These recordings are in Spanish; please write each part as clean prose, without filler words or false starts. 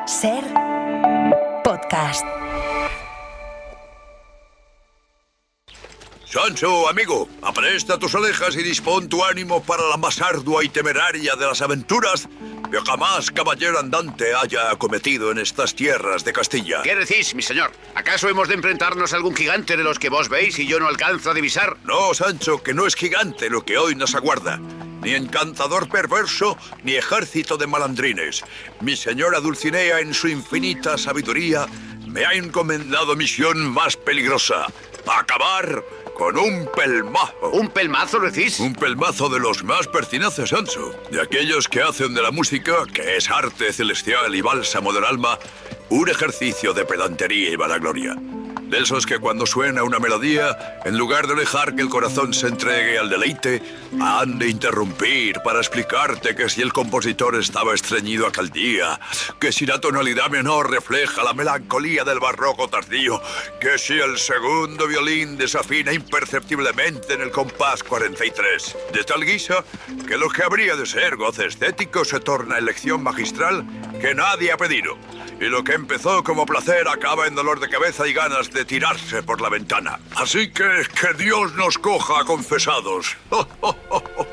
Ser podcast. Sancho, amigo, apresta tus orejas y dispón tu ánimo para la más ardua y temeraria de las aventuras que jamás caballero andante haya acometido en estas tierras de Castilla. ¿Qué decís, mi señor? ¿Acaso hemos de enfrentarnos a algún gigante de los que vos veis y yo no alcanzo a divisar? No, Sancho, que no es gigante lo que hoy nos aguarda. Ni encantador perverso, ni ejército de malandrines. Mi señora Dulcinea, en su infinita sabiduría, me ha encomendado misión más peligrosa: acabar con un pelmazo. ¿Un pelmazo, decís? Un pelmazo de los más pertinaces, Sancho. De aquellos que hacen de la música, que es arte celestial y bálsamo del alma, un ejercicio de pedantería y vanagloria. De esos que cuando suena una melodía, en lugar de dejar que el corazón se entregue al deleite, han de interrumpir para explicarte que si el compositor estaba estreñido aquel día, que si la tonalidad menor refleja la melancolía del barroco tardío, que si el segundo violín desafina imperceptiblemente en el compás 43. De tal guisa que lo que habría de ser goce estético se torna elección magistral que nadie ha pedido. Y lo que empezó como placer acaba en dolor de cabeza y ganas de tirarse por la ventana. Así que Dios nos coja confesados. ¡Oh, oh, oh, oh!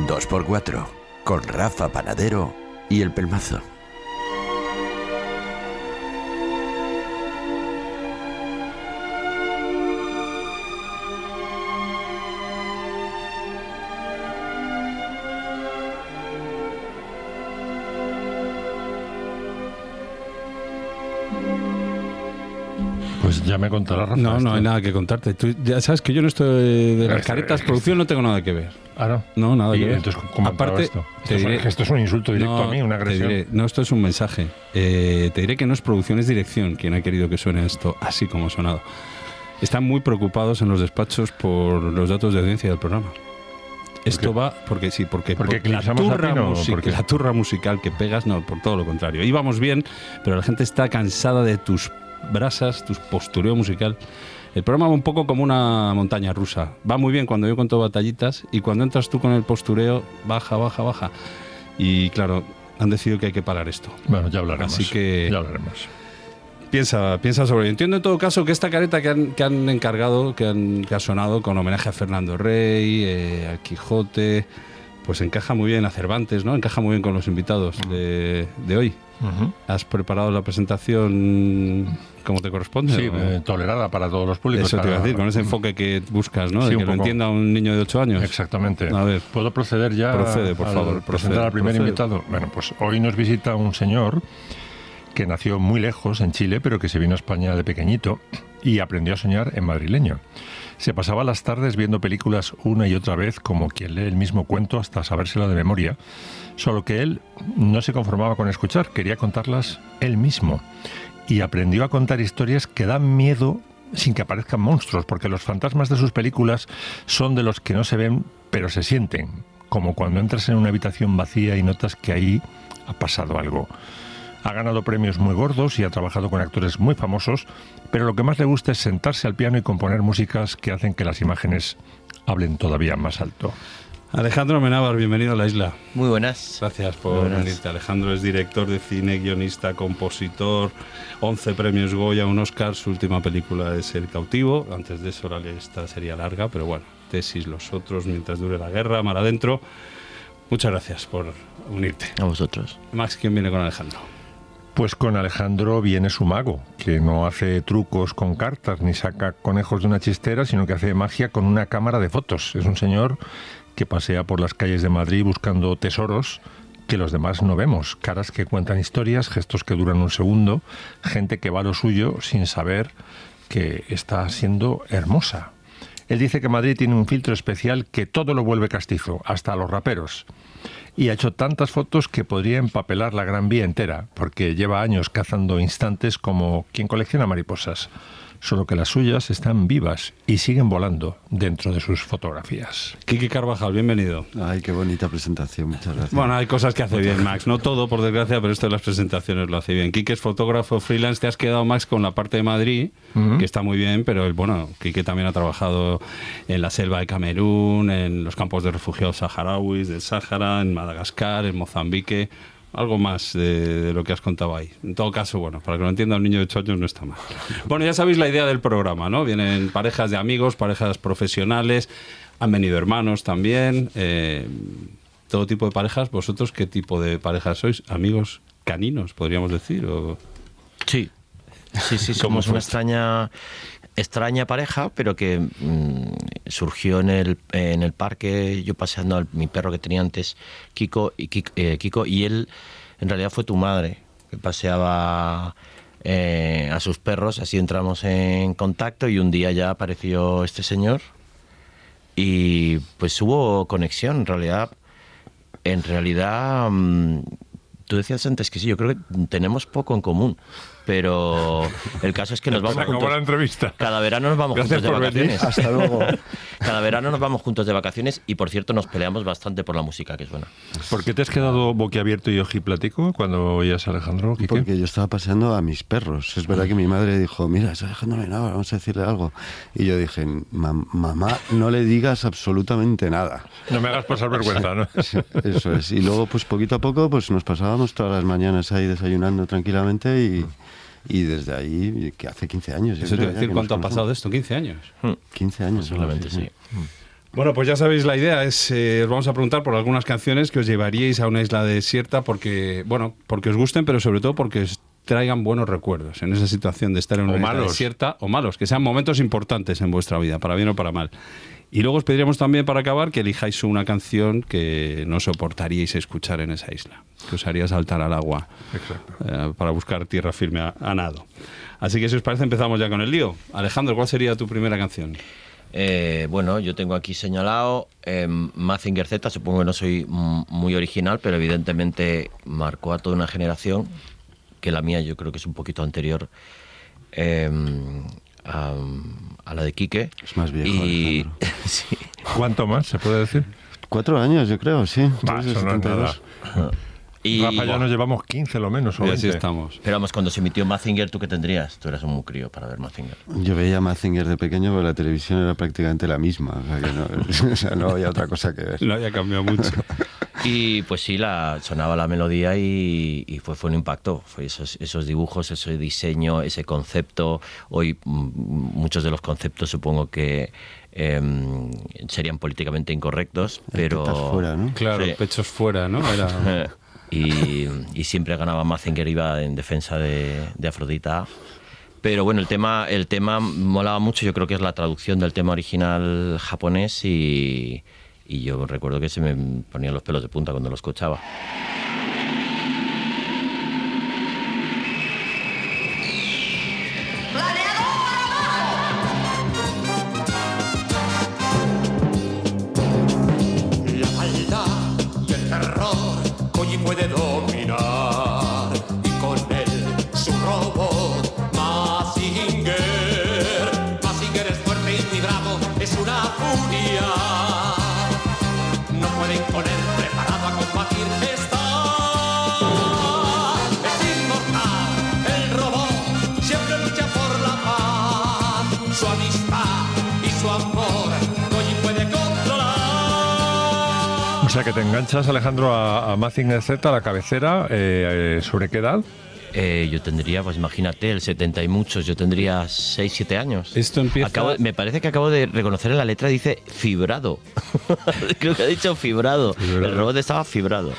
Dos por cuatro, con Rafa Panadero y el pelmazo. Pues ya me contarás, Rafa. No hay nada que contarte. Tú ya sabes que yo no estoy de las caretas, producción no tengo nada que ver. Ah, ¿no? No, nada que ver. Entonces, ¿cómo aparte, esto? te diré, Esto es un insulto directo a mí, una agresión. No, esto es un mensaje. Te diré que no es producción, es dirección quien ha querido que suene esto así como ha sonado. Están muy preocupados en los despachos por los datos de audiencia del programa. Esto va porque la turra musical que pegas, no, por todo lo contrario. Íbamos bien, pero la gente está cansada de tus brasas, tu postureo musical. El programa va un poco como una montaña rusa. Va muy bien cuando yo cuento batallitas y cuando entras tú con el postureo, baja. Y claro, han decidido que hay que parar esto. Bueno, ya hablaremos. Así que ya hablaremos. Piensa sobre ello. Entiendo en todo caso que esta careta que han encargado, que ha sonado con homenaje a Fernando Rey, a Quijote, pues encaja muy bien a Cervantes, ¿no? Encaja muy bien con los invitados de hoy. Uh-huh. ¿Has preparado la presentación como te corresponde? Sí, tolerada para todos los públicos. Eso te iba a decir, con ese enfoque que buscas, ¿no? Sí, de que lo entienda un niño de 8 años. Exactamente. A ver. ¿Puedo proceder ya? Procede, por favor. Presentar al primer invitado. Bueno, pues hoy nos visita un señor que nació muy lejos, en Chile, pero que se vino a España de pequeñito y aprendió a soñar en madrileño. Se pasaba las tardes viendo películas una y otra vez, como quien lee el mismo cuento hasta sabérselo de memoria, solo que él no se conformaba con escuchar, quería contarlas él mismo. Y aprendió a contar historias que dan miedo sin que aparezcan monstruos, porque los fantasmas de sus películas son de los que no se ven, pero se sienten, como cuando entras en una habitación vacía y notas que ahí ha pasado algo. Ha ganado premios muy gordos y ha trabajado con actores muy famosos, pero lo que más le gusta es sentarse al piano y componer músicas que hacen que las imágenes hablen todavía más alto. Alejandro Amenábar, bienvenido a la isla. Muy buenas. Gracias por venirte. Alejandro es director de cine, guionista, compositor, 11 premios Goya, un Oscar. Su última película es El cautivo. Antes de eso la lista sería larga, pero bueno, Tesis, Los otros, Mientras dure la guerra, Mar adentro. Muchas gracias por unirte. A vosotros. Max, ¿quién viene con Alejandro? Pues con Alejandro viene su mago, que no hace trucos con cartas ni saca conejos de una chistera, sino que hace magia con una cámara de fotos. Es un señor que pasea por las calles de Madrid buscando tesoros que los demás no vemos. Caras que cuentan historias, gestos que duran un segundo, gente que va a lo suyo sin saber que está siendo hermosa. Él dice que Madrid tiene un filtro especial que todo lo vuelve castizo, hasta a los raperos. Y ha hecho tantas fotos que podría empapelar la Gran Vía entera, porque lleva años cazando instantes como quien colecciona mariposas. solo que las suyas están vivas y siguen volando dentro de sus fotografías. Quique Carvajal, bienvenido. Ay, qué bonita presentación, muchas gracias. Bueno, hay cosas que hace bien Max, no todo por desgracia, pero esto de las presentaciones lo hace bien. Quique es fotógrafo freelance, te has quedado, Max, con la parte de Madrid, que está muy bien, pero Quique también ha trabajado en la selva de Camerún, en los campos de refugiados saharauis del Sáhara, en Madagascar, en Mozambique. Algo más de lo que has contado ahí. En todo caso, para que lo entienda un niño de 8 años no está mal. Bueno, ya sabéis la idea del programa, ¿no? Vienen parejas de amigos, parejas profesionales, han venido hermanos también, todo tipo de parejas. ¿Vosotros qué tipo de parejas sois? ¿Amigos caninos, podríamos decir? ¿O? Sí, somos una extraña pareja, pero que surgió en el parque, yo paseando a mi perro que tenía antes, Kiko, y él en realidad fue tu madre, que paseaba a sus perros, así entramos en contacto y un día ya apareció este señor y pues hubo conexión. En realidad tú decías antes que sí, yo creo que tenemos poco en común, pero el caso es que nos vamos juntos. La entrevista. Cada verano nos vamos Gracias juntos de por venir. vacaciones. Hasta luego. Cada verano nos vamos juntos de vacaciones y, por cierto, nos peleamos bastante por la música que suena. ¿Por qué te has quedado boquiabierto y ojiplático cuando oías a Alejandro, Quique? Porque yo estaba paseando a mis perros. Es verdad que mi madre dijo, mira, está Alejandro Amenábar, vamos a decirle algo. Y yo dije, mamá, no le digas absolutamente nada. No me hagas pasar vergüenza, ¿no? Sí, eso es. Y luego, pues poquito a poco, pues nos pasábamos todas las mañanas ahí desayunando tranquilamente y desde ahí, que hace 15 años. Eso te iba a decir, ¿cuánto ha pasado de esto? ¿15 años? 15 años. Solamente, sí. Bueno, pues ya sabéis, la idea es, os vamos a preguntar por algunas canciones que os llevaríais a una isla desierta porque os gusten, pero sobre todo porque os traigan buenos recuerdos en esa situación de estar en una isla desierta, o malos, que sean momentos importantes en vuestra vida, para bien o para mal. Y luego os pediremos también, para acabar, que elijáis una canción que no soportaríais escuchar en esa isla, que os haría saltar al agua para buscar tierra firme a nado. Así que si os parece empezamos ya con el lío. Alejandro, ¿cuál sería tu primera canción? Yo tengo aquí señalado Mazinger Z. Supongo que no soy muy original, pero evidentemente marcó a toda una generación, que la mía yo creo que es un poquito anterior a la de Quique. Es más viejo, y sí. ¿Cuánto más se puede decir? 4 años, yo creo, sí. Eso no es nada. Y Rafa, ya nos llevamos 15 lo menos. Y así estamos. Pero vamos, cuando se emitió Mazinger, ¿tú qué tendrías? Tú eras un muy crío para ver Mazinger. Yo veía Mazinger de pequeño, pero la televisión era prácticamente la misma. O sea, que no había otra cosa que ver. No había cambiado mucho. Y pues sí, sonaba la melodía y fue un impacto. Fue esos dibujos, ese diseño, ese concepto. Hoy muchos de los conceptos supongo que serían políticamente incorrectos, pero... Tetas fuera, ¿no? Claro, sí. Pechos fuera, ¿no? Era... y siempre ganaba Mazinger, iba en defensa de Afrodita. Pero bueno, el tema molaba mucho. Yo creo que es la traducción del tema original japonés y yo recuerdo que se me ponían los pelos de punta cuando lo escuchaba. La maldad y el terror Koji puede dominar y con él su robot Mazinger. Mazinger es fuerte y bravo, es una furia. No pueden con él, preparado a combatir está. Es inmortal, el robot siempre lucha por la paz. Su amistad y su amor Koji puede controlar. O sea que te enganchas, Alejandro, a Mazinger Z, a la cabecera. ¿Sobre qué edad? Yo tendría, pues imagínate, el 70 y muchos, yo tendría 6, 7 años. Esto empieza... Me parece que acabo de reconocer en la letra, dice fibrado. Creo que ha dicho fibrado. El robot estaba fibrado.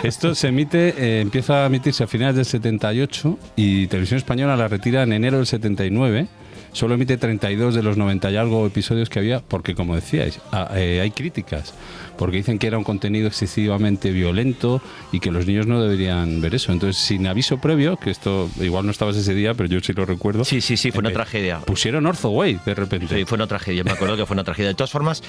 Esto se emite, empieza a emitirse a finales del 78 y Televisión Española la retira en enero del 79. Solo emite 32 de los 90 y algo episodios que había, porque como decíais, hay críticas, porque dicen que era un contenido excesivamente violento y que los niños no deberían ver eso. Entonces, sin aviso previo, que esto igual no estabas ese día, pero yo sí lo recuerdo. Sí, fue una tragedia. Pusieron Orzoway de repente. Sí, fue una tragedia, me acuerdo que fue una tragedia. De todas formas,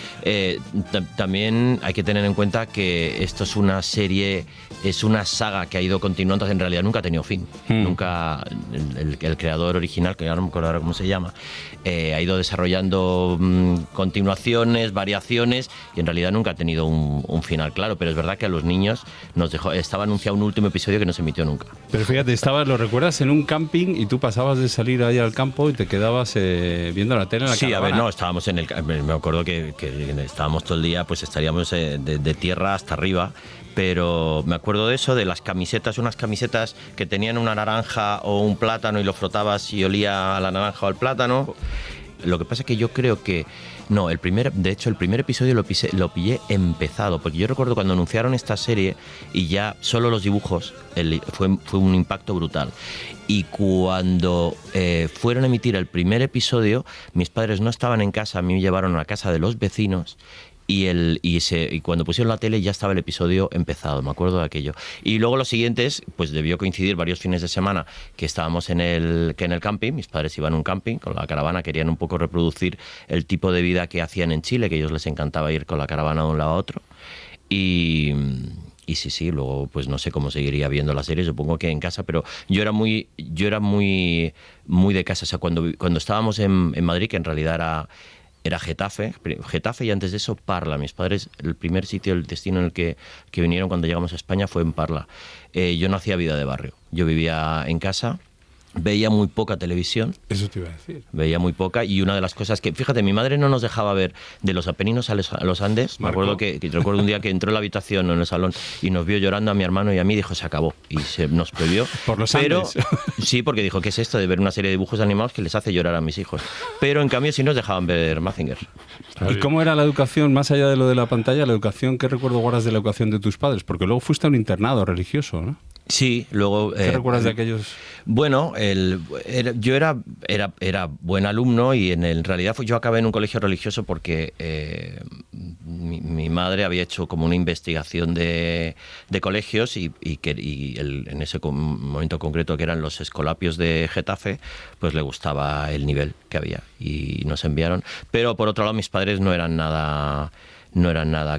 también hay que tener en cuenta que esto es una serie, es una saga que ha ido continuando, en realidad nunca ha tenido fin. Nunca, el creador original, que ahora no me acuerdo ahora cómo se llama, Ha ido desarrollando continuaciones, variaciones, y en realidad nunca ha tenido un final claro, pero es verdad que a los niños estaba anunciado un último episodio que no se emitió nunca. Pero fíjate, lo recuerdas en un camping y tú pasabas de salir ahí al campo y te quedabas viendo la tele en la caravana. Sí, a ver, no, estábamos me acuerdo que estábamos todo el día, pues estaríamos de tierra hasta arriba, pero me acuerdo de eso, de las camisetas, unas camisetas que tenían una naranja o un plátano y lo frotabas y olía a la naranja o al plátano. Lo que pasa es que yo creo que no, de hecho el primer episodio lo pillé empezado, porque yo recuerdo cuando anunciaron esta serie y ya solo los dibujos fue un impacto brutal. Y cuando fueron a emitir el primer episodio, mis padres no estaban en casa, a mí me llevaron a la casa de los vecinos. Y cuando pusieron la tele ya estaba el episodio empezado, me acuerdo de aquello. Y luego los siguientes, pues debió coincidir varios fines de semana que estábamos en el camping. Mis padres iban a un camping con la caravana, querían un poco reproducir el tipo de vida que hacían en Chile, que a ellos les encantaba ir con la caravana de un lado a otro. Y sí, luego pues no sé cómo seguiría viendo la serie, supongo que en casa, pero yo era muy de casa. O sea, cuando estábamos en Madrid, que en realidad era Getafe, y antes de eso Parla. Mis padres, el primer sitio, el destino en el que vinieron cuando llegamos a España fue en Parla. Yo no hacía vida de barrio, yo vivía en casa, veía muy poca televisión. Eso te iba a decir. Veía muy poca, y una de las cosas que, fíjate, mi madre no nos dejaba ver de los Apeninos a los Andes. Me acuerdo que recuerdo un día que entró en la habitación o en el salón y nos vio llorando a mi hermano y a mí, dijo, se acabó, y nos prohibió. Por los Andes. Sí, porque dijo, ¿qué es esto de ver una serie de dibujos animados que les hace llorar a mis hijos? Pero en cambio sí nos dejaban ver Mazinger. ¿Y cómo era la educación, más allá de lo de la pantalla, la educación, qué recuerdo guardas de la educación de tus padres? Porque luego fuiste a un internado religioso, ¿no? Sí, luego... ¿Qué recuerdas de aquellos? Bueno, yo era buen alumno, y en realidad yo acabé en un colegio religioso porque mi madre había hecho como una investigación de colegios y en ese momento concreto, que eran los Escolapios de Getafe, pues le gustaba el nivel que había y nos enviaron. Pero por otro lado, mis padres no eran nada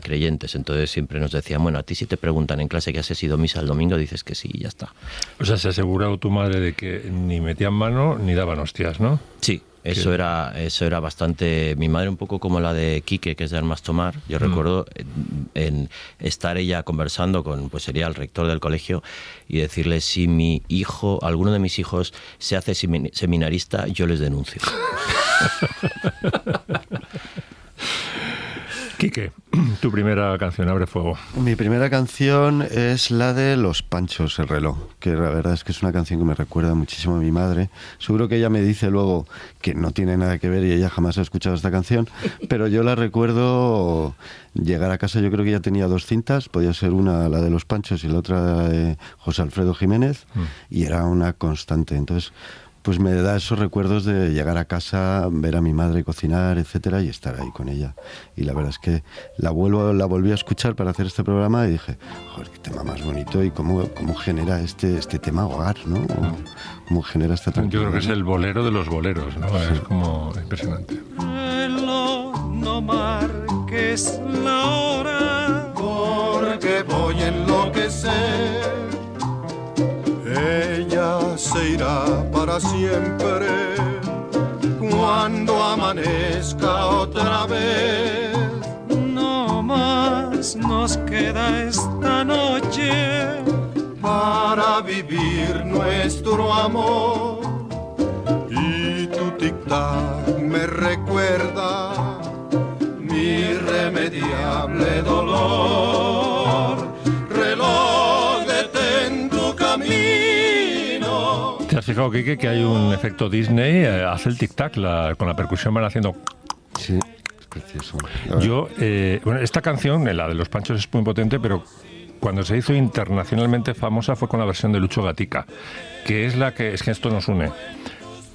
creyentes, entonces siempre nos decían, bueno, a ti si te preguntan en clase que has sido misa el domingo, dices que sí y ya está. O sea, se ha asegurado tu madre de que ni metían mano ni daban hostias, ¿no? Sí, eso era bastante... Mi madre un poco como la de Quique, que es de Armas Tomar. Yo recuerdo en estar ella conversando con, pues sería el rector del colegio, y decirle, si alguno de mis hijos se hace seminarista, yo les denuncio. Quique, tu primera canción, Abre Fuego. Mi primera canción es la de Los Panchos, El reloj, que la verdad es que es una canción que me recuerda muchísimo a mi madre. Seguro que ella me dice luego que no tiene nada que ver y ella jamás ha escuchado esta canción, pero yo la recuerdo llegar a casa. Yo creo que ya tenía 2 cintas, podía ser una la de Los Panchos y la otra de José Alfredo Jiménez, y era una constante. Entonces, pues me da esos recuerdos de llegar a casa, ver a mi madre cocinar, etcétera, y estar ahí con ella. Y la verdad es que la volví a escuchar para hacer este programa y dije, joder, qué tema más bonito, y cómo genera este tema hogar, ¿no? Cómo genera esta tranquilidad. Yo creo que es el bolero de los boleros, ¿no? Sí. Es como impresionante. No marques la hora, porque voy a enloquecer. Ella se irá para siempre cuando amanezca otra vez. No más nos queda esta noche para vivir nuestro amor. Y tu tic-tac me recuerda mi irremediable dolor. Reloj, detén tu camino. ¿Te has fijado, Quique, que hay un efecto Disney? Hace el tic-tac, con la percusión van haciendo... Sí, es precioso. Bueno, esta canción, la de Los Panchos, es muy potente, pero cuando se hizo internacionalmente famosa fue con la versión de Lucho Gatica, que es que esto nos une.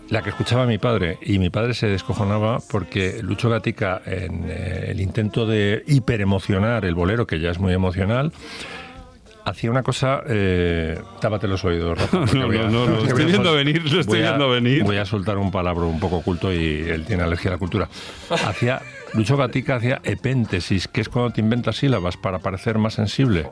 La que escuchaba mi padre, y mi padre se descojonaba porque Lucho Gatica, en el intento de hiperemocionar el bolero, que ya es muy emocional, hacía una cosa... tápate los oídos, Rafa. No, lo estoy viendo venir, Voy a soltar un palabra un poco oculto, y él tiene alergia a la cultura. Lucho Gatica hacía epéntesis, que es cuando te inventas sílabas para parecer más sensible.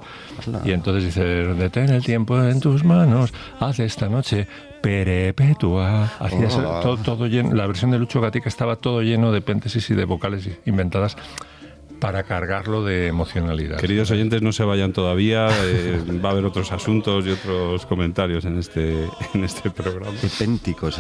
Y entonces dice, detén el tiempo en tus manos, haz esta noche Perpetua. Hacía Oh. todo lleno. La versión de Lucho Gatica estaba todo lleno de péntesis y de vocales inventadas para cargarlo de emocionalidad. Queridos oyentes, no se vayan todavía. Va a haber otros asuntos y otros comentarios en este programa. Epénticos,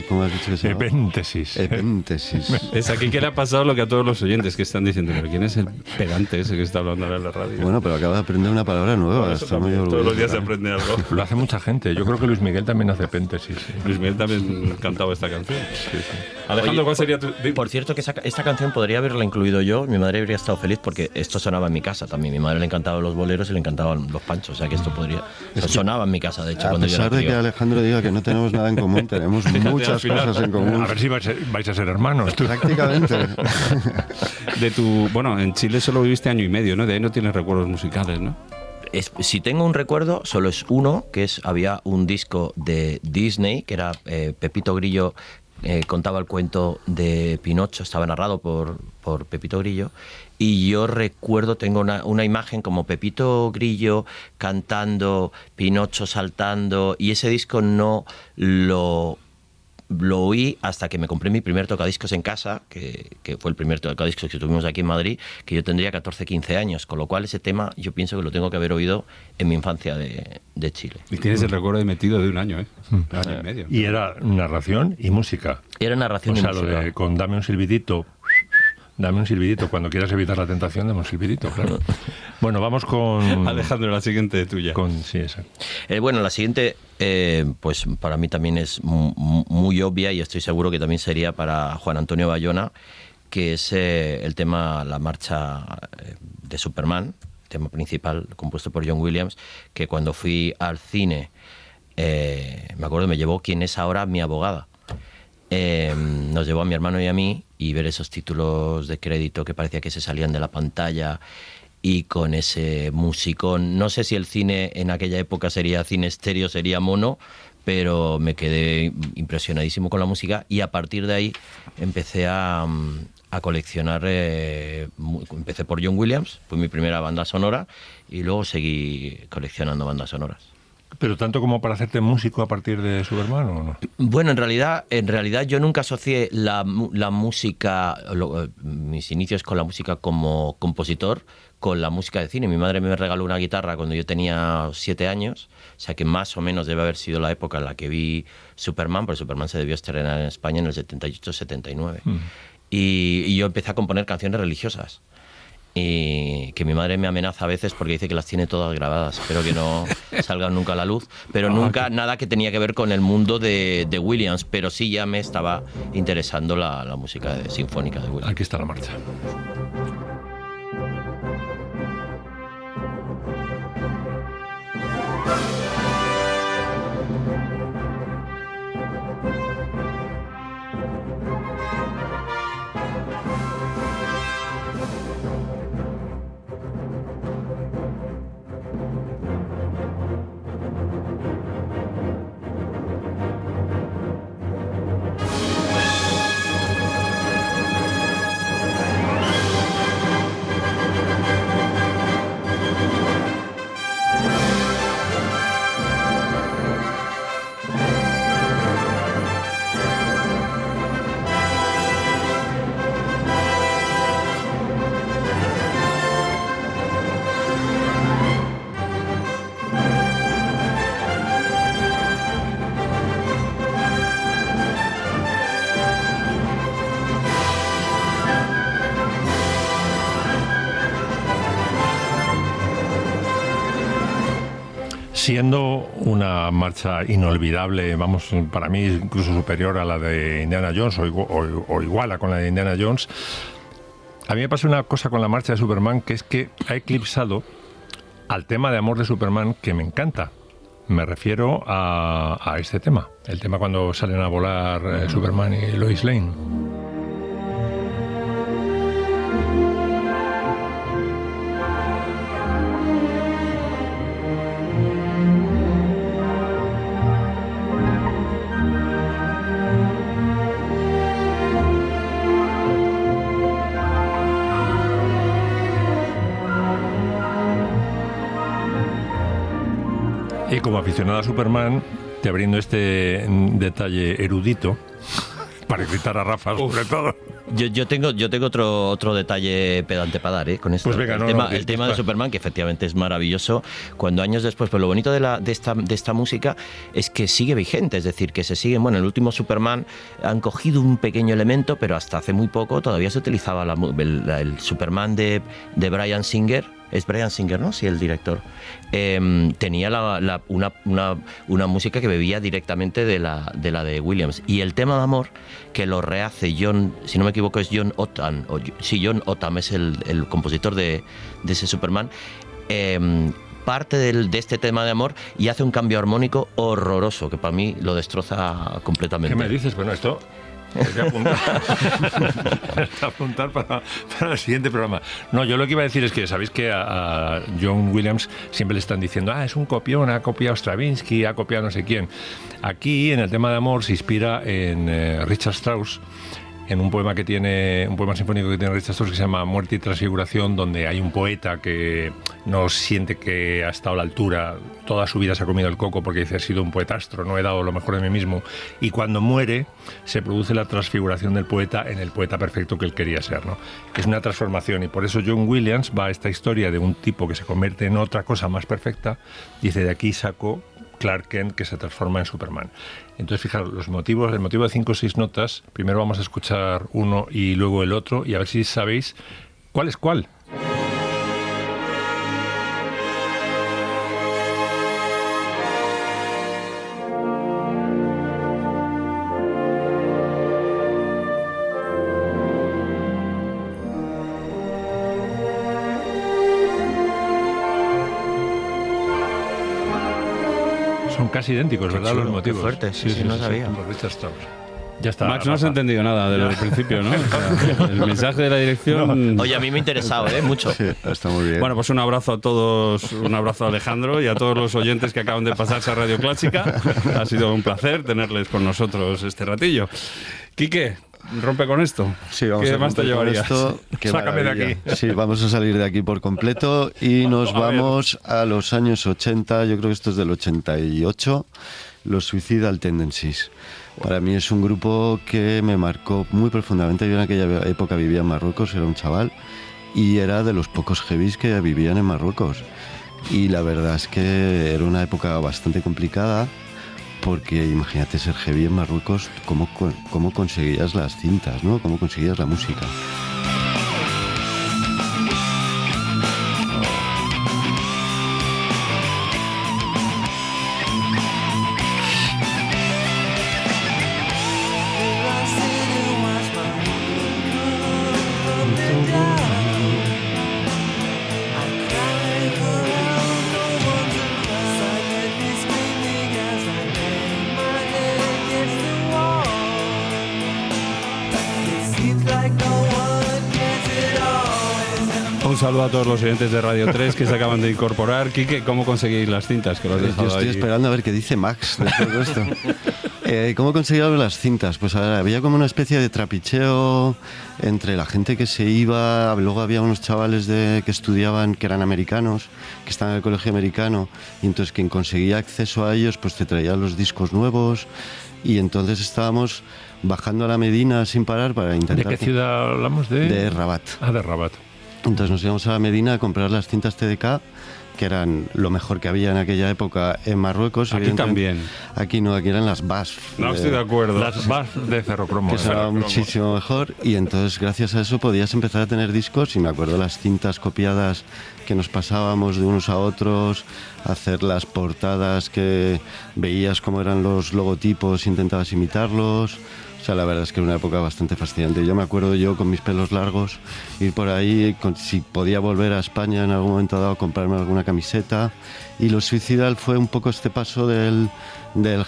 ¿cómo has dicho que se llama? Péntesis. Epéntesis. Es aquí que le ha pasado lo que a todos los oyentes que están diciendo, pero ¿quién es el pedante ese que está hablando ahora en la radio? Bueno, pero acaba de aprender una palabra nueva. Bueno, eso Estoy muy también, todos los días se orgulloso. aprende algo. Lo hace mucha gente. Yo creo que Luis Miguel también hace péntesis. Sí. Luis Miguel también cantaba esta canción. Sí, sí. Alejandro, Oye, ¿cuál sería tu...? Por cierto, que esta canción podría haberla incluido yo. Mi madre habría estado feliz porque esto sonaba en mi casa también. Mi madre le encantaban los boleros y le encantaban los panchos. O sea que esto podría. Sonaba en mi casa, de hecho, A cuando yo pesar era de que crío. Alejandro diga que no tenemos nada en común, tenemos muchas al final. cosas en común. A ver si vais a ser hermanos. Tú. Prácticamente. Bueno, en Chile solo viviste año y medio, ¿no? De ahí no tienes recuerdos musicales, ¿no? Si tengo un recuerdo, solo es uno, que había un disco de Disney, que era Pepito Grillo, contaba el cuento de Pinocho, estaba narrado por Pepito Grillo, y yo recuerdo, tengo una imagen como Pepito Grillo cantando, Pinocho saltando, y ese disco no lo oí hasta que me compré mi primer tocadiscos en casa, que fue el primer tocadiscos que tuvimos aquí en Madrid, que yo tendría 14, 15 años, con lo cual ese tema yo pienso que lo tengo que haber oído en mi infancia de Chile. Y tienes el recuerdo de metido de un año, ¿eh? Año y medio. Y era narración y música. Era narración O sea, y lo música. de con dame un silbidito. Dame un silbidito. Cuando quieras evitar la tentación, dame un silbidito, claro. Bueno, vamos con... Alejandro, la siguiente tuya. Sí, exacto. Bueno, la siguiente, pues para mí también es muy obvia y estoy seguro que también sería para Juan Antonio Bayona, que es el tema, la marcha de Superman, tema principal compuesto por John Williams, que cuando fui al cine, me acuerdo, me llevó quien es ahora mi abogada. Nos llevó a mi hermano y a mí, y ver esos títulos de crédito que parecía que se salían de la pantalla y con ese musicón. No sé si el cine en aquella época sería cine estéreo, sería mono, pero me quedé impresionadísimo con la música y a partir de ahí empecé a coleccionar. Empecé por John Williams, fue mi primera banda sonora, y luego seguí coleccionando bandas sonoras. ¿Pero tanto como para hacerte músico a partir de Superman o no? Bueno, en realidad yo nunca asocié la música, mis inicios con la música como compositor, con la música de cine. Mi madre me regaló una guitarra cuando yo tenía 7 años, o sea que más o menos debe haber sido la época en la que vi Superman, porque Superman se debió estrenar en España en el 78-79. Y yo empecé a componer canciones religiosas. Y que mi madre me amenaza a veces porque dice que las tiene todas grabadas, espero que no salgan nunca a la luz, pero nunca nada que tenía que ver con el mundo de Williams, pero sí ya me estaba interesando la música sinfónica de Williams. Aquí está la marcha. Siendo una marcha inolvidable, vamos, para mí incluso superior a la de Indiana Jones o igual a con la de Indiana Jones, a mí me pasa una cosa con la marcha de Superman, que es que ha eclipsado al tema de amor de Superman que me encanta. Me refiero a este tema, el tema cuando salen a volar Superman y Lois Lane. Y como aficionado a Superman, te abriendo este detalle erudito, para excitar a Rafa, sobre todo. Yo tengo otro detalle pedante para dar, con esto. Pues venga, el tema de Superman, que efectivamente es maravilloso, cuando años después, pero lo bonito de esta música es que sigue vigente, es decir, que se siguen, bueno, el último Superman han cogido un pequeño elemento, pero hasta hace muy poco todavía se utilizaba el Superman de Bryan Singer. Es Bryan Singer, ¿no? Sí, el director. Tenía una música que bebía directamente de la de Williams. Y el tema de amor, que lo rehace John, si no me equivoco es John Otham, John Otham es el compositor de ese Superman, parte de este tema de amor y hace un cambio armónico horroroso, que para mí lo destroza completamente. ¿Qué me dices? Bueno, esto... Voy a apuntar para el siguiente programa. No, yo lo que iba a decir es que sabéis que a John Williams siempre le están diciendo es un copión, ha copiado Stravinsky, ha copiado no sé quién. Aquí, en el tema de amor, se inspira en Richard Strauss, en un poema sinfónico que tiene Richard Strauss que se llama Muerte y Transfiguración, donde hay un poeta que no siente que ha estado a la altura, toda su vida se ha comido el coco porque dice, he sido un poetastro, no he dado lo mejor de mí mismo, y cuando muere se produce la transfiguración del poeta en el poeta perfecto que él quería ser, ¿no? Es una transformación, y por eso John Williams va a esta historia de un tipo que se convierte en otra cosa más perfecta, dice, de aquí sacó Clark Kent, que se transforma en Superman. Entonces, fijaros, el motivo de 5 o 6 notas, primero vamos a escuchar uno y luego el otro, y a ver si sabéis cuál es cuál. Son casi idénticos, ¿verdad? Los motivos. Qué fuerte, sí, no sabía. Por Richard Strauss. Ya está. Max, no has entendido nada desde el principio, ¿no? O sea, el mensaje de la dirección... No. Oye, a mí me ha interesado, mucho. Sí, está muy bien. Bueno, pues un abrazo a todos, un abrazo a Alejandro y a todos los oyentes que acaban de pasarse a Radio Clásica. Ha sido un placer tenerles con nosotros este ratillo. Quique, rompe con esto. Sí, vamos ¿Qué a más te llevarías? Sácame de aquí. Sí, vamos a salir de aquí por completo y nos vamos a los años 80, yo creo que esto es del 88, los Suicidal Tendencies. Para mí es un grupo que me marcó muy profundamente. Yo en aquella época vivía en Marruecos, era un chaval, y era de los pocos heavies que vivían en Marruecos. Y la verdad es que era una época bastante complicada, porque imagínate ser heavy en Marruecos, cómo conseguías las cintas, ¿no? Cómo conseguías la música. Un saludo a todos los oyentes de Radio 3 que se acaban de incorporar. Quique, ¿cómo conseguís las cintas? Que lo has dejado Yo estoy ahí. esperando a ver qué dice Max de todo esto. ¿Cómo conseguía las cintas? Pues a ver, había como una especie de trapicheo entre la gente que se iba, luego había unos chavales que estudiaban, que eran americanos, que estaban en el colegio americano, y entonces quien conseguía acceso a ellos pues te traía los discos nuevos, y entonces estábamos bajando a la Medina sin parar para intentar... ¿De qué ciudad hablamos? De Rabat. Ah, de Rabat. Entonces nos íbamos a la Medina a comprar las cintas TDK, que eran lo mejor que había en aquella época en Marruecos. Aquí también. Aquí no, aquí eran las BASF. No estoy de acuerdo. Las BASF de ferrocromo. Que sonaba muchísimo mejor, y entonces gracias a eso podías empezar a tener discos, y me acuerdo las cintas copiadas que nos pasábamos de unos a otros, hacer las portadas que veías cómo eran los logotipos, intentabas imitarlos. O sea, la verdad es que era una época bastante fascinante. Yo me acuerdo con mis pelos largos ir por ahí, si podía volver a España en algún momento dado, comprarme alguna camiseta. Y los Suicidal fue un poco este paso del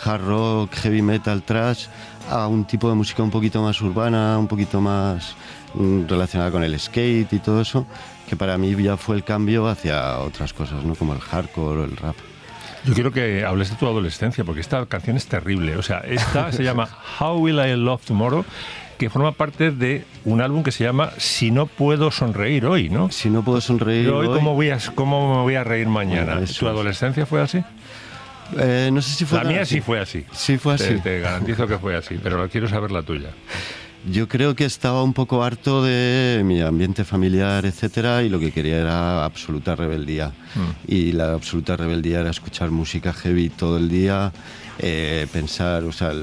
hard rock, heavy metal, thrash, a un tipo de música un poquito más urbana, un poquito más relacionada con el skate y todo eso, que para mí ya fue el cambio hacia otras cosas, ¿no? Como el hardcore o el rap. Yo quiero que hables de tu adolescencia, porque esta canción es terrible. O sea, esta se llama How Will I Love Tomorrow, que forma parte de un álbum que se llama Si no puedo sonreír hoy, ¿no? Si no puedo sonreír hoy, ¿cómo me voy a reír mañana? Bueno, ¿Tu adolescencia fue así? No sé si fue La mía sí fue así. Sí fue así. Te garantizo que fue así, pero quiero saber la tuya. Yo creo que estaba un poco harto de mi ambiente familiar, etcétera, y lo que quería era absoluta rebeldía. Y la absoluta rebeldía era escuchar música heavy todo el día, pensar, o sea,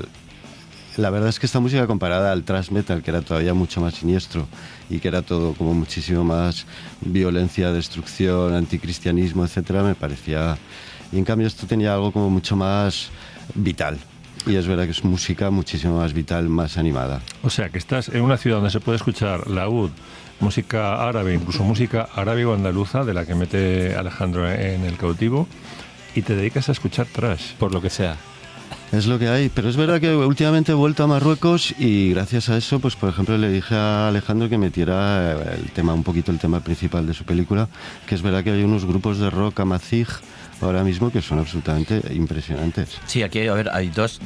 la verdad es que esta música comparada al thrash metal, que era todavía mucho más siniestro y que era todo como muchísimo más violencia, destrucción, anticristianismo, etcétera, me parecía... Y en cambio esto tenía algo como mucho más vital. Y es verdad que es música muchísimo más vital, más animada. O sea, que estás en una ciudad donde se puede escuchar laúd, música árabe, incluso música árabe o andaluza, de la que mete Alejandro en El Cautivo, y te dedicas a escuchar thrash. Por lo que sea. Es lo que hay, pero es verdad que últimamente he vuelto a Marruecos y gracias a eso, pues por ejemplo le dije a Alejandro que metiera el tema principal de su película, que es verdad que hay unos grupos de rock amazigh ahora mismo que son absolutamente impresionantes. Sí, aquí hay dos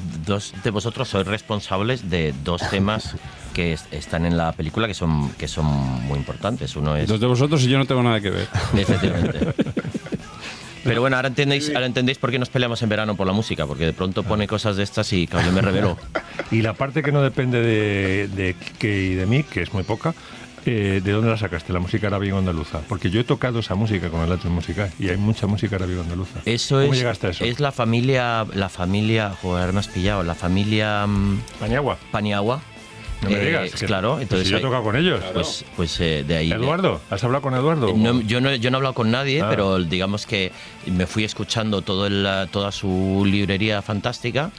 de vosotros sois responsables de dos temas que están en la película que son muy importantes. Uno es... Dos de vosotros y yo no tengo nada que ver. Efectivamente. Pero bueno, ahora entendéis por qué nos peleamos en verano por la música, porque de pronto pone cosas de estas y claro, yo me revelo. Y la parte que no depende de Quique y de mí, que es muy poca, ¿de dónde la sacaste, la música árabe y andaluza? Porque yo he tocado esa música con el Atlas Musical y hay mucha música árabe y andaluza. ¿Cómo llegaste a eso? Es la familia, joder, me has pillado, la familia... Paniagua. No me digas. Claro, entonces si yo he tocado con ellos. Pues de ahí. ¿Eduardo? ¿Has hablado con Eduardo? Yo no he hablado con nadie, pero digamos que me fui escuchando toda su librería fantástica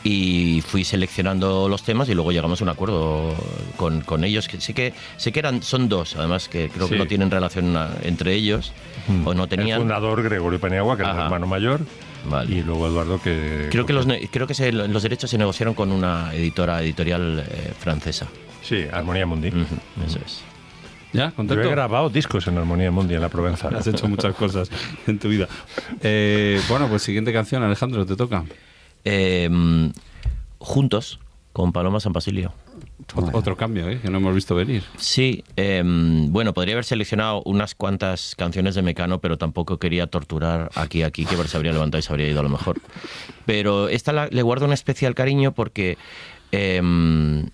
y fui seleccionando los temas y luego llegamos a un acuerdo con ellos. Que sé que son dos, además que creo que no tienen relación entre ellos o no tenían. El fundador Gregorio Paniagua, que es el hermano mayor. Vale. Y luego Eduardo que... Creo que los derechos se negociaron con una editorial francesa. Sí, Armonía Mundi. Eso es. ¿Ya? ¿Contento? Yo he grabado discos en Armonía Mundi, en la Provenza. Has hecho muchas cosas en tu vida. Bueno, pues siguiente canción, Alejandro, te toca. Juntos, con Paloma San Basilio. Otro cambio, que no hemos visto venir. Sí, bueno, podría haber seleccionado unas cuantas canciones de Mecano, pero tampoco quería torturar aquí, que se habría levantado y se habría ido a lo mejor. Pero esta le guardo un especial cariño porque, primero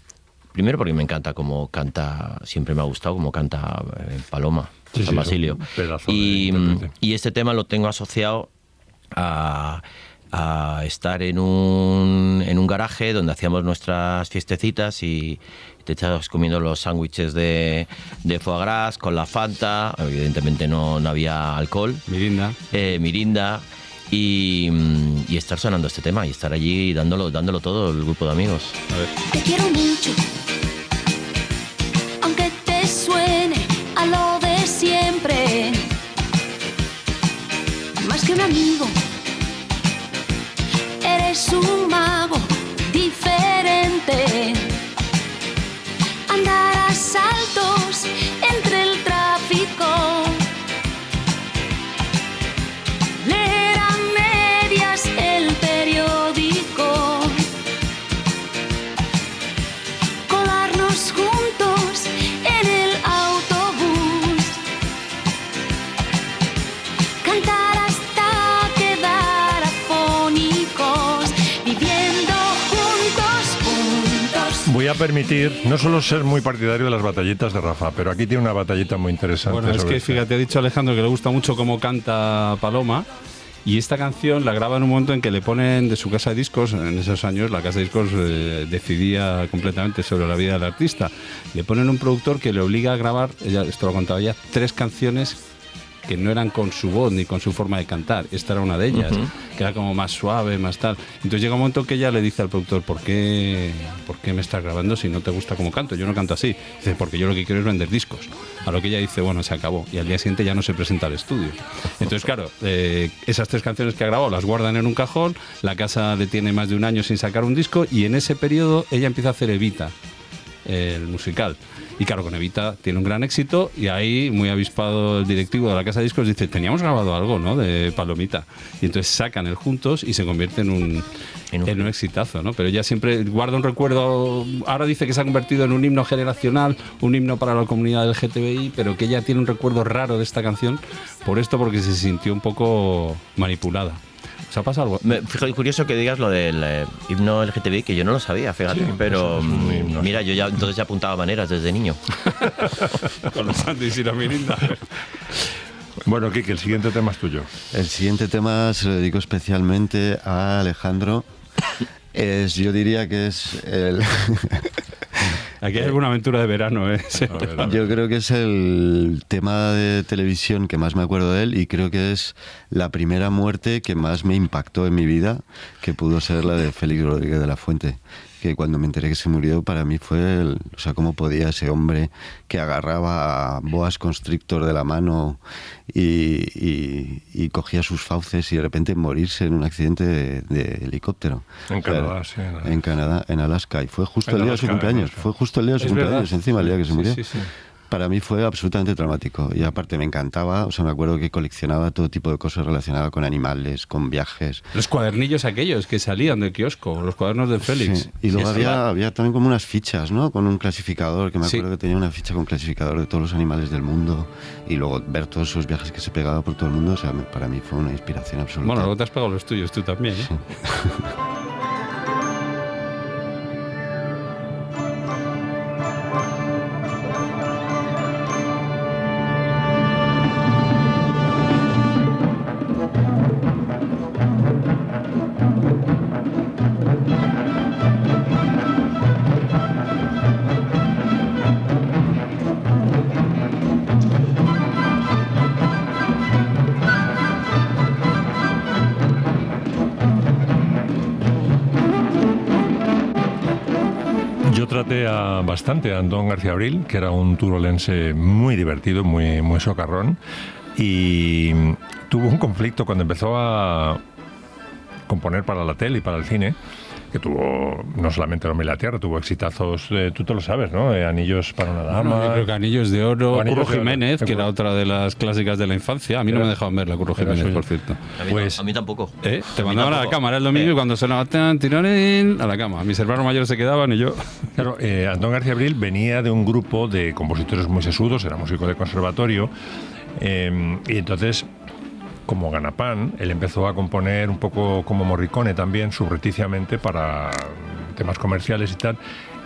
porque me encanta cómo canta, siempre me ha gustado cómo canta Paloma San Basilio. Y este tema lo tengo asociado a estar en un garaje donde hacíamos nuestras fiestecitas y te estabas comiendo los sándwiches de foie gras con la Fanta, evidentemente no había alcohol, Mirinda y estar sonando este tema y estar allí dándolo todo el grupo de amigos. A ver. Te quiero mucho, aunque te suene a lo de siempre, más que un amigo. Eres un mago diferente. Andar a saltos entre el tráfico. Leer a medias el periódico. Colarnos juntos en el autobús. Cantar hasta quedar afónicos, viviendo juntos. Voy a permitir no solo ser muy partidario de las batallitas de Rafa, pero aquí tiene una batallita muy interesante. Bueno, es que fíjate, ha dicho Alejandro que le gusta mucho cómo canta Paloma. Y esta canción la graba en un momento en que le ponen de su casa de discos, en esos años la casa de discos decidía completamente sobre la vida del artista. Le ponen un productor que le obliga a grabar, esto lo contaba ella, 3 canciones que no eran con su voz ni con su forma de cantar. Esta era una de ellas, que era como más suave, más tal. Entonces llega un momento que ella le dice al productor, ¿por qué me estás grabando si no te gusta cómo canto? Yo no canto así. Dice, porque yo lo que quiero es vender discos. A lo que ella dice, bueno, se acabó. Y al día siguiente ya no se presenta al estudio. Entonces, claro, esas 3 canciones que ha grabado las guardan en un cajón, la casa le tiene más de un año sin sacar un disco y en ese periodo ella empieza a hacer Evita, el musical. Y claro, con Evita tiene un gran éxito y ahí, muy avispado el directivo de la casa de discos, dice, teníamos grabado algo, ¿no?, de Palomita. Y entonces sacan el Juntos y se convierte en un exitazo, ¿no? Pero ella siempre guarda un recuerdo, ahora dice que se ha convertido en un himno generacional, un himno para la comunidad del LGTBI, pero que ella tiene un recuerdo raro de esta canción, porque se sintió un poco manipulada ¿Se ha pasado algo? Fíjate, curioso que digas lo del himno LGTBI, que yo no lo sabía, fíjate, Sí, pero es un himno. mira, yo ya entonces ya apuntaba maneras desde niño. Con los sándwiches y la mirinda. Bueno, Quique, el siguiente tema es tuyo. El siguiente tema se lo dedico especialmente a Alejandro. Yo diría que es el... Aquí hay alguna aventura de verano, ¿eh? Sí. Yo creo que es el tema de televisión que más me acuerdo de él y creo que es la primera muerte que más me impactó en mi vida, que pudo ser la de Félix Rodríguez de la Fuente. Que cuando me enteré que se murió, para mí fue, o sea, cómo podía ese hombre que agarraba a boas constrictor de la mano y cogía sus fauces y de repente morirse en un accidente de helicóptero. En Canadá, sí. En Canadá, en Alaska. Y fue justo el día de su cumpleaños. Fue justo el día de su Es cumpleaños, verdad. encima, el día que se murió. Sí, sí. Para mí fue absolutamente traumático y aparte me encantaba, o sea, me acuerdo que coleccionaba todo tipo de cosas relacionadas con animales, con viajes. Los cuadernillos aquellos que salían del kiosco, los cuadernos de Félix. Sí. Y luego Sí, había también como unas fichas, ¿no? Con un clasificador, que me acuerdo Sí. que tenía una ficha con clasificador de todos los animales del mundo y luego ver todos esos viajes que se pegaba por todo el mundo, o sea, para mí fue una inspiración absoluta. Bueno, luego te has pegado los tuyos tú también, ¿eh? Sí. Yo traté bastante a Antón García Abril, que era un turolense muy divertido, muy, muy socarrón, y tuvo un conflicto cuando empezó a componer para la tele y para el cine, que tuvo no solamente el hombre y la tierra, tuvo exitazos, tú te lo sabes, ¿no? Anillos para una dama. Bueno, yo creo que Anillos de Oro, O Anillos Curro de Oro. Jiménez, que era otra de las clásicas de la infancia. A mí no me Era- dejaban ver la Curro era Jiménez, suyo. por cierto. A mí, Pues- a mí tampoco. Te A mí mandaban a la tampoco. cama, era el domingo y cuando sonaba tan, tirarín, a la cama. Mis hermanos mayores se quedaban y yo... Claro, Antón García Abril venía de un grupo de compositores muy sesudos, era músico de conservatorio, y entonces, como ganapán, él empezó a componer un poco como Morricone también, subrepticiamente para temas comerciales y tal,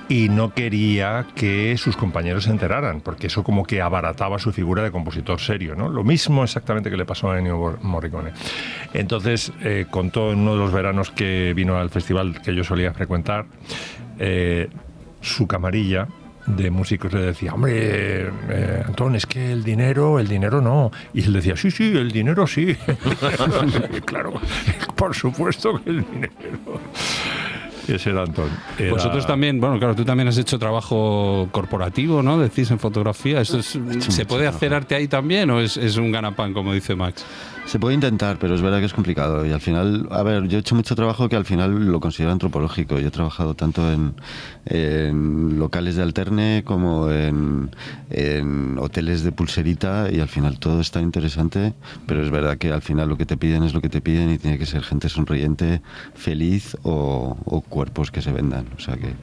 y no quería que sus compañeros se enteraran, porque eso como que abarataba su figura de compositor serio, ¿no? Lo mismo exactamente que le pasó a Ennio Morricone. Entonces, contó en uno de los veranos que vino al festival que yo solía frecuentar, su camarilla de músicos le decía, hombre, Antón, es que el dinero no. Y él decía, sí, el dinero sí. Claro, por supuesto que el dinero. Ese era Antón. Vosotros también, bueno, claro, tú también has hecho trabajo corporativo, ¿no? Decís en fotografía. ¿Se mucho puede hacer trabajo. arte ahí también o es un ganapán, como dice Max? Se puede intentar, pero es verdad que es complicado. Y al final, a ver, yo he hecho mucho trabajo que al final lo considero antropológico. Yo he trabajado tanto en locales de alterne como en hoteles de pulserita y al final todo es tan interesante, pero es verdad que al final lo que te piden es lo que te piden y tiene que ser gente sonriente, feliz o cuerpos que se vendan. O sea que,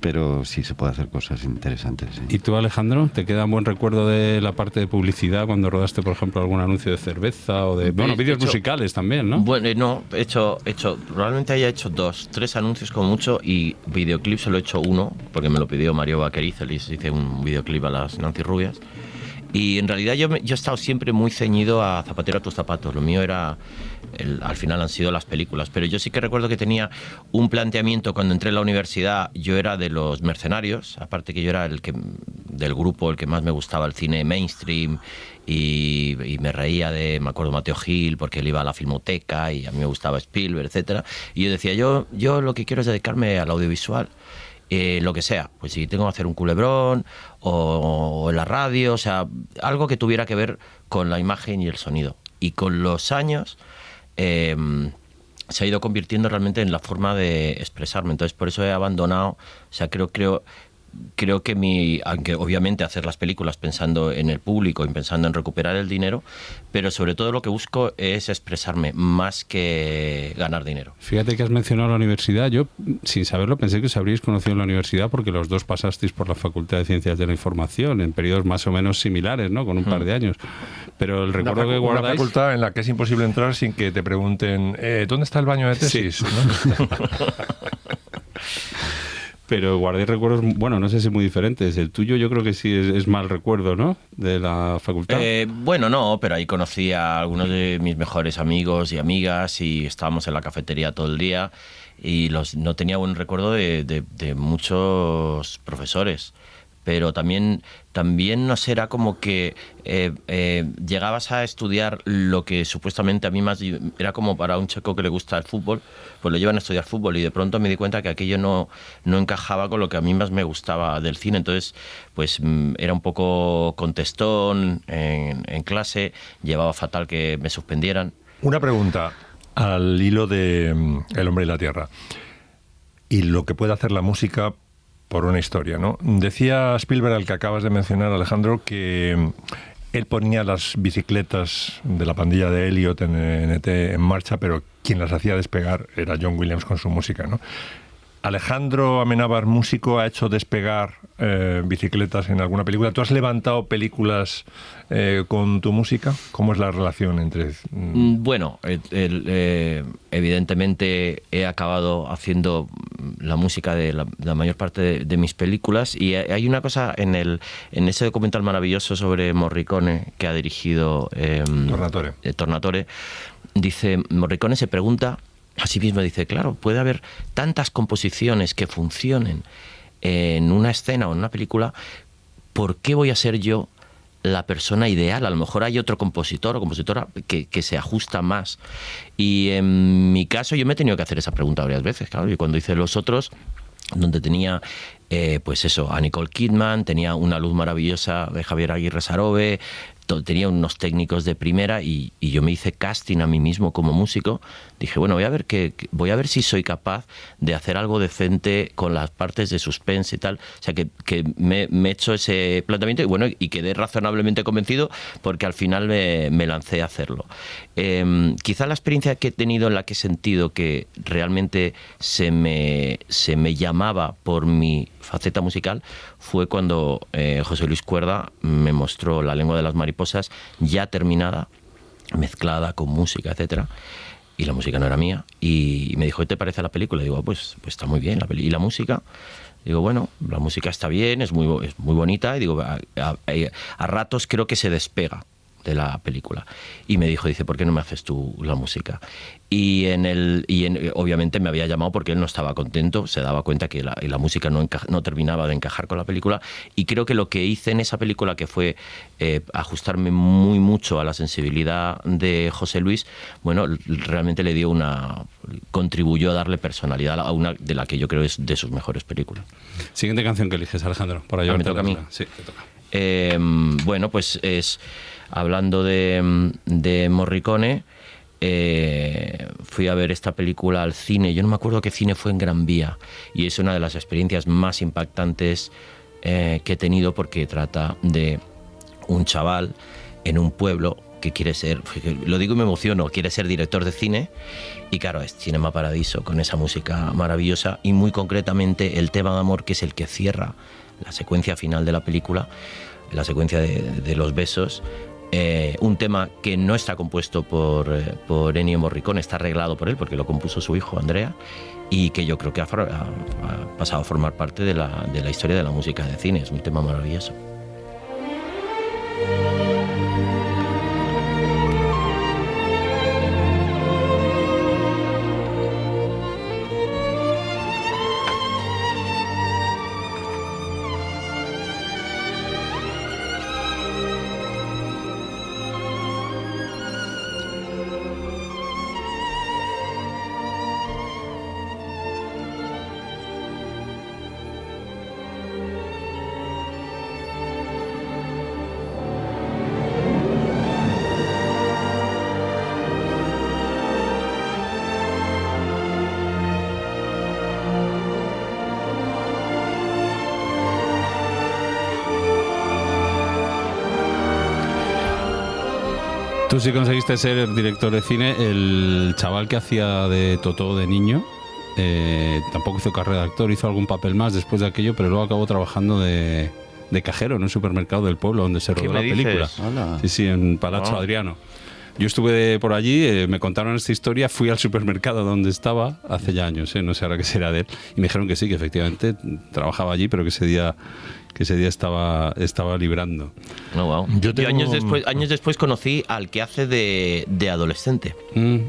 pero sí se puede hacer cosas interesantes. Sí. ¿Y tú, Alejandro, te queda un buen recuerdo de la parte de publicidad cuando rodaste, por ejemplo, algún anuncio de cerveza o de, bueno, vídeos musicales también, ¿no? Bueno, no, he hecho, probablemente haya hecho 2, 3 anuncios como mucho y videoclip solo he hecho uno, porque me lo pidió Mario Vaquerizo, les hice un videoclip a las Nancy Rubias. Y en realidad yo he estado siempre muy ceñido a Zapatero a tus zapatos. Lo mío era, al final han sido las películas, pero yo sí que recuerdo que tenía un planteamiento cuando entré en la universidad. Yo era de los mercenarios, aparte que yo era del grupo el que más me gustaba el cine mainstream y me reía me acuerdo, Mateo Gil, porque él iba a la filmoteca y a mí me gustaba Spielberg, etcétera. Y yo decía, yo lo que quiero es dedicarme al audiovisual. Lo que sea, pues si tengo que hacer un culebrón o en la radio, o sea, algo que tuviera que ver con la imagen y el sonido. Y con los años se ha ido convirtiendo realmente en la forma de expresarme. Entonces por eso he abandonado, o sea, creo que aunque obviamente hacer las películas pensando en el público y pensando en recuperar el dinero, pero sobre todo lo que busco es expresarme más que ganar dinero. Fíjate que has mencionado la universidad. Yo, sin saberlo, pensé que os habríais conocido en la universidad porque los dos pasasteis por la Facultad de Ciencias de la Información en periodos más o menos similares, ¿no? Con un par de años. Pero el recuerdo que Una guardáis... facultad en la que es imposible entrar sin que te pregunten ¿dónde está el baño de tesis? Sí. ¿No? Pero guardé recuerdos, bueno, no sé si muy diferentes. El tuyo yo creo que sí es mal recuerdo, ¿no? De la facultad. Bueno, no, pero ahí conocí a algunos de mis mejores amigos y amigas y estábamos en la cafetería todo el día y no tenía buen recuerdo de muchos profesores. Pero también no será como que llegabas a estudiar lo que supuestamente a mí más era como para un chico que le gusta el fútbol, pues lo llevan a estudiar fútbol y de pronto me di cuenta que aquello no encajaba con lo que a mí más me gustaba del cine. Entonces pues era un poco contestón en clase, llevaba fatal que me suspendieran. Una pregunta al hilo de El hombre y la tierra y lo que puede hacer la música por una historia, ¿no? Decía Spielberg, al que acabas de mencionar, Alejandro, que él ponía las bicicletas de la pandilla de Elliot en E.T. en marcha, pero quien las hacía despegar era John Williams con su música, ¿no? Alejandro Amenábar, músico, ha hecho despegar bicicletas en alguna película. ¿Tú has levantado películas con tu música? ¿Cómo es la relación entre...? Bueno, evidentemente he acabado haciendo la música de la mayor parte de mis películas y hay una cosa en ese documental maravilloso sobre Morricone que ha dirigido Tornatore. Dice, Morricone se pregunta... Así mismo dice, claro, puede haber tantas composiciones que funcionen en una escena o en una película, ¿por qué voy a ser yo la persona ideal? A lo mejor hay otro compositor o compositora que se ajusta más. Y en mi caso yo me he tenido que hacer esa pregunta varias veces, claro, y cuando hice Los Otros, donde tenía, pues eso, a Nicole Kidman, tenía una luz maravillosa de Javier Aguirre Sarobe, tenía unos técnicos de primera y yo me hice casting a mí mismo como músico. Dije, bueno, voy a ver si soy capaz de hacer algo decente con las partes de suspense y tal. O sea, que me he hecho ese planteamiento y bueno, y quedé razonablemente convencido porque al final me lancé a hacerlo. Quizá la experiencia que he tenido en la que he sentido que realmente se me llamaba por mi faceta musical fue cuando José Luis Cuerda me mostró La lengua de las mariposas ya terminada, mezclada con música, etcétera, y la música no era mía, y me dijo, ¿qué te parece la película? Y digo, pues está muy bien, ¿y la música? Digo, bueno, la música está bien, es muy bonita, y digo, a ratos creo que se despega de la película. Y me dijo, dice, ¿por qué no me haces tú la música? Y obviamente me había llamado porque él no estaba contento, se daba cuenta que la música no terminaba de encajar con la película, y creo que lo que hice en esa película, que fue ajustarme muy mucho a la sensibilidad de José Luis, bueno, realmente contribuyó a darle personalidad a una de la que yo creo es de sus mejores películas. Siguiente canción que eliges, Alejandro, para llevarte ¿Me toca a mí? Sí, te toca. Bueno, pues hablando de Morricone, fui a ver esta película al cine. Yo no me acuerdo qué cine fue, en Gran Vía, y es una de las experiencias más impactantes que he tenido, porque trata de un chaval en un pueblo que quiere ser, lo digo y me emociono, quiere ser director de cine, y claro, es Cinema Paradiso con esa música maravillosa y muy concretamente el tema de amor, que es el que cierra la secuencia final de la película, la secuencia de los besos. Un tema que no está compuesto por Ennio Morricone, está arreglado por él porque lo compuso su hijo Andrea, y que yo creo que ha pasado a formar parte de la historia de la música de cine. Es un tema maravilloso. Tú sí conseguiste ser director de cine. El chaval que hacía de Totó de niño tampoco hizo carrera de actor, hizo algún papel más después de aquello, pero luego acabó trabajando de de cajero en un supermercado del pueblo donde se rodó la película. Hola. Sí, en Palazzo Adriano. Yo estuve por allí, me contaron esta historia, fui al supermercado donde estaba hace ya años, no sé ahora qué será de él, y me dijeron que sí, que efectivamente trabajaba allí, pero que ese día estaba librando. No, wow. Yo años después conocí al que hace de adolescente,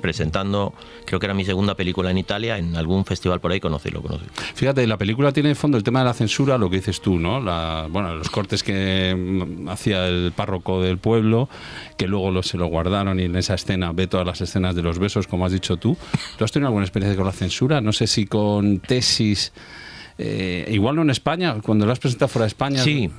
presentando, creo que era mi segunda película en Italia, en algún festival por ahí lo conocí. Fíjate, la película tiene de fondo el tema de la censura, lo que dices tú, ¿no? Los cortes que hacía el párroco del pueblo, que luego se lo guardaron, y en esa escena ve todas las escenas de los besos, como has dicho tú. ¿Tú has tenido alguna experiencia con la censura? No sé si con tesis... igual no en España, cuando lo has presentado fuera de España. Sí,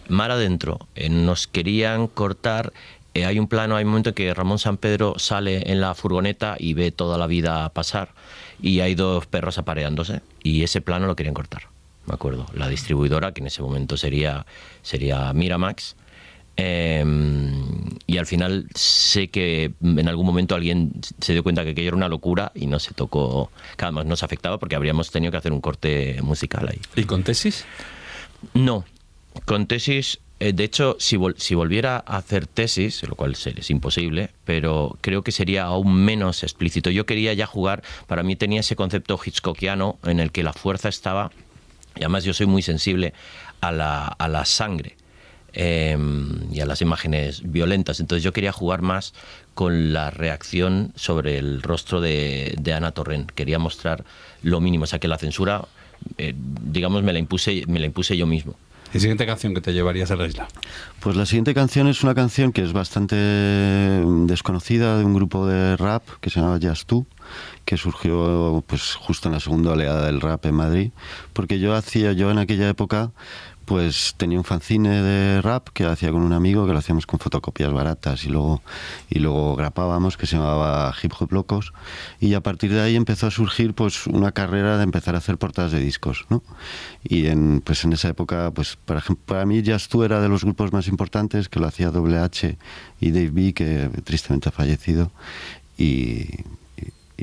mar adentro. Nos querían cortar. Hay un momento en que Ramón Sampedro sale en la furgoneta y ve toda la vida pasar, y hay 2 perros apareándose, y ese plano lo querían cortar, me acuerdo. La distribuidora, que en ese momento sería Miramax. Y al final sé que en algún momento alguien se dio cuenta que aquello era una locura y no se tocó, que además nos afectaba porque habríamos tenido que hacer un corte musical ahí. ¿Y con tesis? No, con tesis, de hecho, si volviera a hacer tesis, lo cual es imposible, pero creo que sería aún menos explícito. Yo quería ya jugar, para mí tenía ese concepto hitchcockiano en el que la fuerza estaba, y además yo soy muy sensible a la sangre. Y a las imágenes violentas, entonces yo quería jugar más con la reacción sobre el rostro de Ana Torrent. Quería mostrar lo mínimo, o sea que la censura, digamos, me la impuse yo mismo. ¿Y siguiente canción que te llevarías a la isla? Pues la siguiente canción es una canción que es bastante desconocida, de un grupo de rap que se llama Just Tú, que surgió pues justo en la segunda oleada del rap en Madrid, porque yo en aquella época pues tenía un fanzine de rap que hacía con un amigo, que lo hacíamos con fotocopias baratas y luego grapábamos, que se llamaba Hip Hop Locos, y a partir de ahí empezó a surgir pues una carrera de empezar a hacer portadas de discos, ¿no? Y en esa época, pues por ejemplo, para mí Just Tú era de los grupos más importantes, que lo hacía H y Dave B, que tristemente ha fallecido, y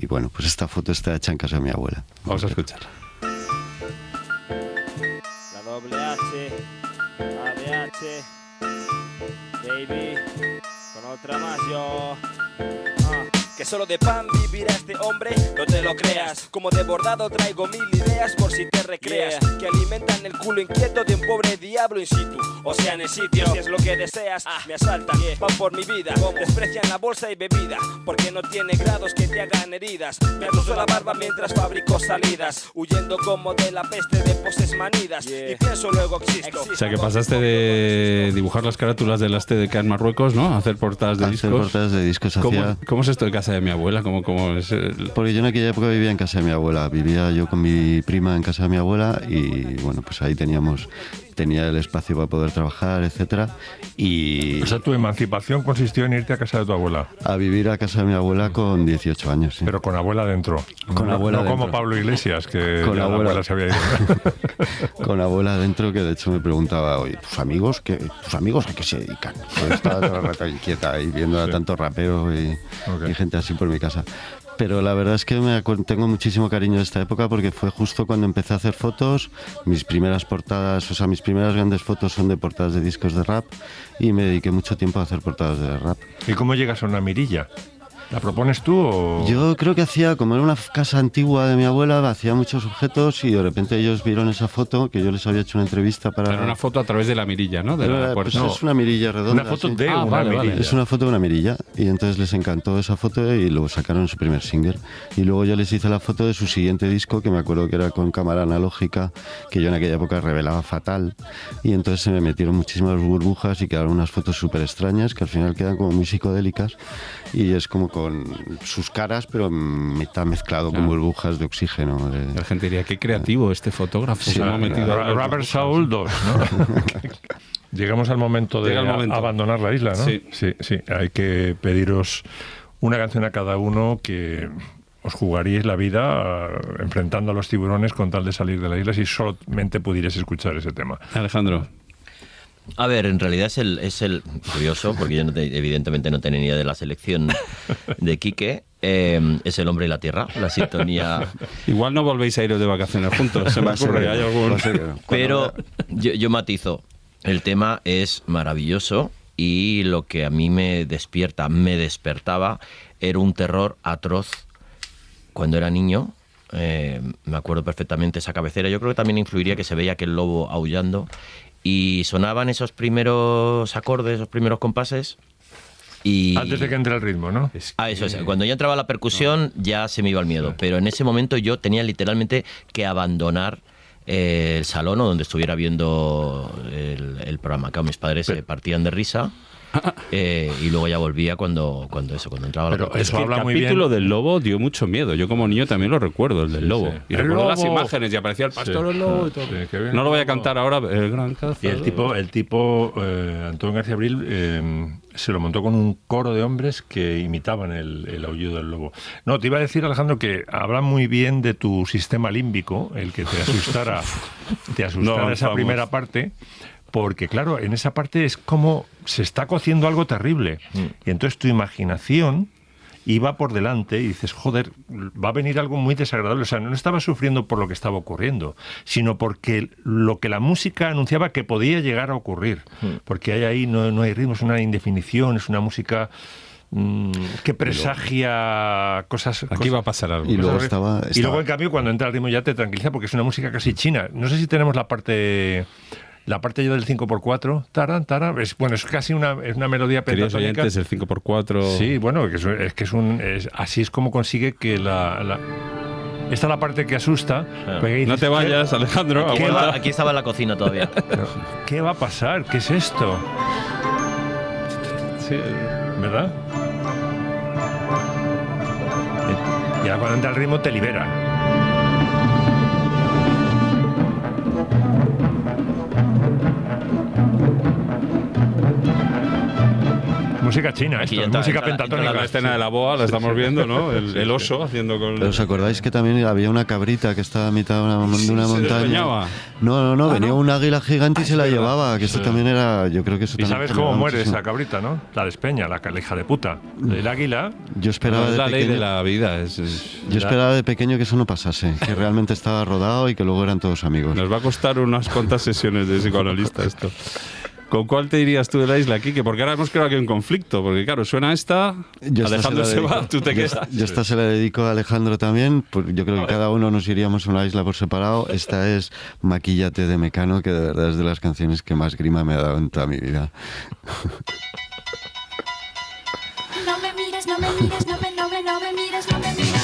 bueno, pues esta foto está hecha en casa de mi abuela. Vamos a escucharla. H, ADH, baby, con otra más yo. Que solo de pan vivirá este hombre, no te lo creas. Como de bordado traigo 1000 ideas por si te recreas, que alimentan el culo inquieto de un pobre diablo in situ. O sea, en el sitio, si es lo que deseas, me asaltan, van por mi vida, desprecian la bolsa y bebida, porque no tiene grados que te hagan heridas. Me atuso la barba mientras fabrico salidas, huyendo como de la peste de poses manidas, y pienso luego existo. O sea, que pasaste de dibujar las carátulas de las TDK en Marruecos, ¿no? A hacer portadas de discos. Hacer portadas de discos. ¿Cómo es esto de casa de mi abuela? ¿Cómo es Porque yo en aquella época vivía en casa de mi abuela. Vivía yo con mi prima en casa de mi abuela y bueno, pues ahí tenía el espacio para poder trabajar, etcétera. Y o sea, tu emancipación consistió en irte a casa de tu abuela. A vivir a casa de mi abuela con 18 años, sí. Pero con abuela dentro. Con abuela no dentro. Como Pablo Iglesias, que con la abuela se había ido. Con abuela dentro, que de hecho me preguntaba, oye, ¿tus amigos a qué se dedican? Pues estaba toda la rata inquieta ahí viendo a tanto rapero y gente así por mi casa. Pero la verdad es que tengo muchísimo cariño de esta época, porque fue justo cuando empecé a hacer fotos. Mis primeras portadas, o sea, mis primeras grandes fotos son de portadas de discos de rap, y me dediqué mucho tiempo a hacer portadas de rap. ¿Y cómo llegas a una mirilla? ¿La propones tú o...? Yo creo que como era una casa antigua de mi abuela, hacía muchos objetos, y de repente ellos vieron esa foto, que yo les había hecho una entrevista para... Era una foto a través de la mirilla, ¿no? Pues es una mirilla redonda. Una foto de una mirilla. Es una foto de una mirilla, y entonces les encantó esa foto y luego sacaron su primer single. Y luego yo les hice la foto de su siguiente disco, que me acuerdo que era con cámara analógica, que yo en aquella época revelaba fatal, y entonces se me metieron muchísimas burbujas y quedaron unas fotos súper extrañas, que al final quedan como muy psicodélicas, y es como con sus caras, pero está mezclado con burbujas de oxígeno. La gente diría, qué creativo este fotógrafo. Sí, se ha metido Rubber Soul 2, ¿no? Llegamos al momento de abandonar la isla, ¿no? Sí. Sí. Hay que pediros una canción a cada uno que os jugaríais la vida enfrentando a los tiburones con tal de salir de la isla, si solamente pudierais escuchar ese tema. Alejandro. A ver, en realidad es el curioso, porque yo evidentemente no tenía ni idea de la selección de Quique. es El hombre y la tierra, la sintonía. Igual no volvéis a iros de vacaciones juntos, se me ocurre. Hay algún... Pero yo matizo. El tema es maravilloso y lo que a mí me despertaba, era un terror atroz cuando era niño. Me acuerdo perfectamente esa cabecera. Yo creo que también influiría que se veía aquel lobo aullando y sonaban esos primeros acordes, esos primeros compases. Y... Antes de que entre el ritmo, ¿no? Eso es. Cuando ya entraba la percusión ya se me iba el miedo. Pero en ese momento yo tenía literalmente que abandonar el salón o donde estuviera viendo el programa. Claro, mis padres se partían de risa. Y luego ya volvía cuando entraba la Pero percusión. eso habla el muy bien. capítulo del lobo dio mucho miedo. Yo como niño también lo recuerdo, el del lobo. sí. Y El recuerdo las lobo. imágenes y aparecía el pastor Sí. el lobo y todo. Sí, qué bien. No lo voy a cantar ahora, el gran cazador. Y el tipo Antonio García Abril, se lo montó con un coro de hombres que imitaban el aullido del lobo. No, te iba a decir, Alejandro, que habla muy bien de tu sistema límbico, el que te asustara No, esa vamos. primera parte, porque claro, en esa parte es como se está cociendo algo terrible. Y entonces tu imaginación iba por delante y dices, joder, va a venir algo muy desagradable. O sea, no estaba sufriendo por lo que estaba ocurriendo, sino porque lo que la música anunciaba que podía llegar a ocurrir. Porque ahí no hay ritmo, es una indefinición, es una música que presagia cosas. Aquí va a pasar algo. Y luego cosas y luego, en cambio, cuando entra el ritmo ya te tranquiliza porque es una música casi china. No sé si tenemos la parte ya del 5x4, taran, taran, es casi una melodía Queridos pentatónica. oyentes, el 5x4... Sí, bueno, así es como consigue que esta es la parte que asusta. Porque dices, No te vayas, Alejandro, aguanta. Aquí estaba en la cocina todavía. ¿Qué va a pasar? ¿Qué es esto? Sí. ¿Verdad? Y ahora cuando entra el ritmo te libera. Música china, Aquí esto, entra- música entra- pentatónica. entra La escena de la boa la estamos viendo, ¿no? El oso haciendo con... Pero ¿os acordáis que también había una cabrita que estaba a mitad de una se montaña? despeñaba. No, venía un águila gigante y se la verdad. llevaba, que eso también era, yo creo que eso Y también sabes cómo generaba muere muchísimo. esa cabrita, ¿no? La despeña, la hija de puta. El águila. Yo esperaba Es de la ley pequeño, de la vida. yo esperaba de pequeño que eso no pasase, que realmente estaba rodado y que luego eran todos amigos. Nos va a costar unas cuantas sesiones de psicoanalista esto. ¿Con cuál te dirías tú de la isla, Quique? Porque ahora hemos creado aquí un conflicto. Porque claro, suena esta, Yo esta Alejandro se se la va, dedico. tú te quedas. Yo esta se la dedico a Alejandro también, porque yo creo que cada uno nos iríamos a una isla por separado. Esta es Maquíllate de Mecano, que de verdad es de las canciones que más grima me ha dado en toda mi vida. No me mires, no me mires, no me mires, no me mires,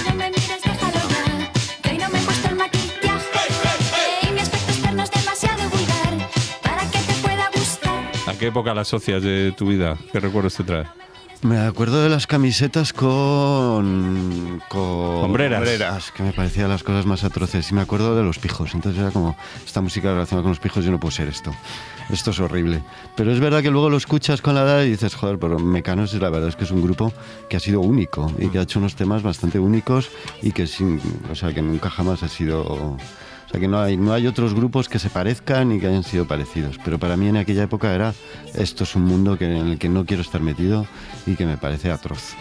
no me mires, déjalo ya. Que hoy no me he puesto el maquillaje. Mi aspecto externo es demasiado vulgar para que te pueda gustar. ¿A qué época la asocias de tu vida? ¿Qué recuerdos te trae? Me acuerdo de las camisetas con Hombreras. que me parecían las cosas más atroces. Y me acuerdo de los pijos. Entonces era como, esta música relacionada con los pijos, yo no puedo ser esto. Esto es horrible. Pero es verdad que luego lo escuchas con la edad y dices, joder, pero Mecanos, la verdad es que es un grupo que ha sido único y que ha hecho unos temas bastante únicos y que que nunca jamás ha sido... O sea, que no hay otros grupos que se parezcan y que hayan sido parecidos. Pero para mí en aquella época era, esto es un mundo en el que no quiero estar metido y que me parece atroz.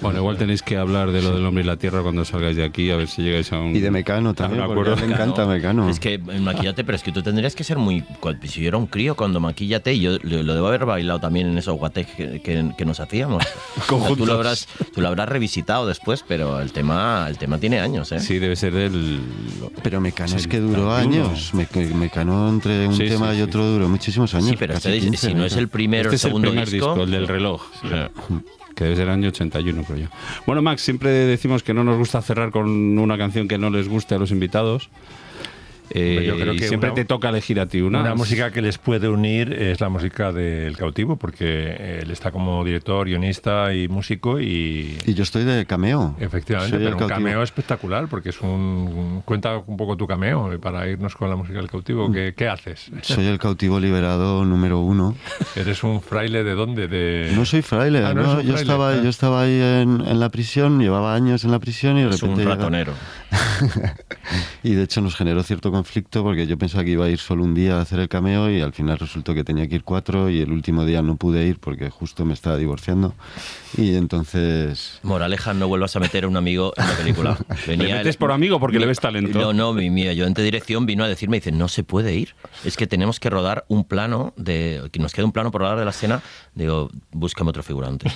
Bueno, igual tenéis que hablar de lo del hombre y la tierra cuando salgáis de aquí, a ver si llegáis a un... Y de Mecano también, a un porque a acuerdo. él le encanta Mecano. Es que Maquíllate, pero es que tú tendrías que ser muy... Si yo era un crío cuando Maquíllate, y yo lo debo haber bailado también en esos guates que nos hacíamos. Conjuntos. Tú lo habrás revisitado después, pero el tema tiene años, ¿eh? Sí, debe ser del... Pero Mecano es que duró 71. años. Mecano entre un Sí, tema sí, y otro duró muchísimos años. Sí, pero casi este, 15, si no es el primero, Este el es el segundo primer disco, el del reloj. Que debe ser el año 81, creo yo. Bueno, Max, siempre decimos que no nos gusta cerrar con una canción que no les guste a los invitados. Yo creo y que siempre te toca elegir a ti Una música que les puede unir es la música del Cautivo, porque él está como director, guionista y músico y Y yo estoy de cameo. efectivamente, Soy el pero un Cautivo. cameo espectacular, porque cuenta un poco tu cameo para irnos con la música del Cautivo. ¿Qué haces? Soy el cautivo liberado número 1. ¿Eres un fraile de dónde? No soy fraile, Ah, no no, eres un yo, fraile, estaba, ah. yo estaba ahí en la prisión, llevaba años en la prisión y de Es un repente... ratonero. Y de hecho nos generó cierto conflicto porque yo pensaba que iba a ir solo un día a hacer el cameo y al final resultó que tenía que ir 4 y el último día no pude ir porque justo me estaba divorciando y entonces... Moraleja, no vuelvas a meter a un amigo en la película. ¿Le metes por amigo porque le ves talento? No, mi ayudante de dirección vino a decirme, dice, no se puede ir, es que tenemos que rodar un plano, que nos queda un plano por rodar de la escena. Digo, búscame otro figurante.